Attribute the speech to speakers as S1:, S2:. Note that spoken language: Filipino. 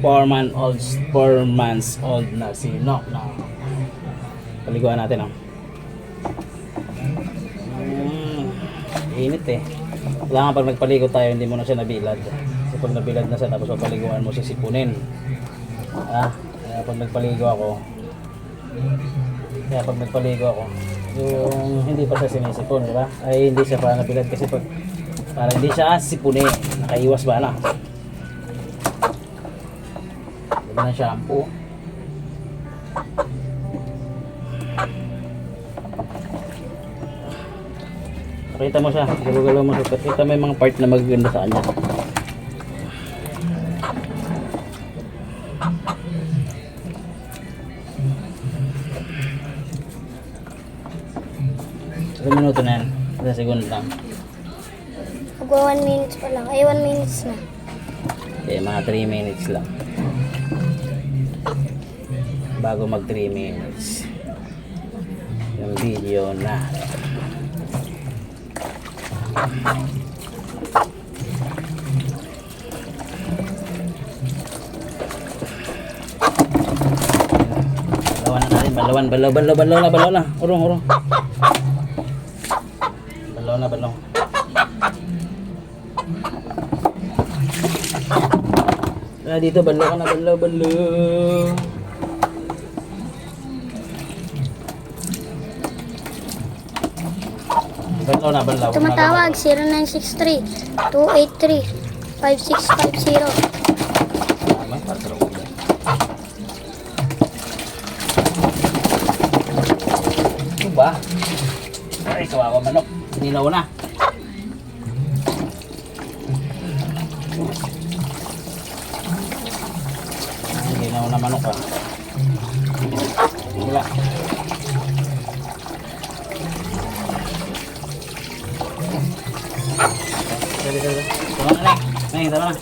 S1: 4 months old na si Nok na paliguan natin init eh. Kailangan pag nagpaligo tayo hindi mo na siya nabilad kasi pag nabilad na siya tapos papaliguan mo sisipunin kaya pag nagpaligo ako yung hindi pa siya sinisipon, di ba? Ay hindi siya pa nabilad kasi para hindi siya sipunin, nakaiwas ba na? Diba ng shampoo? Pakita mo siya, galaw-galaw mo siya. Pakita mo yung mga part na magaganda sa kanya. Ilang minuto na yan? Ilang segundo lang?
S2: Magwa 1 minutes pa lang. Ay, 1 minutes na.
S1: Okay, mga 3 minutes lang. Bago mag 3 minutes. Yung video na. Balawan na natin. Balaw na. Urong. Balaw. Dito balaw ka na, balaw. Balaw.
S2: Tumatawag 0963 283 5650.
S1: May patro. Ito ba? Ay, kawawa manok. Nilaw na. Nilaw na manok ah. Wala. Tama na. Tama na.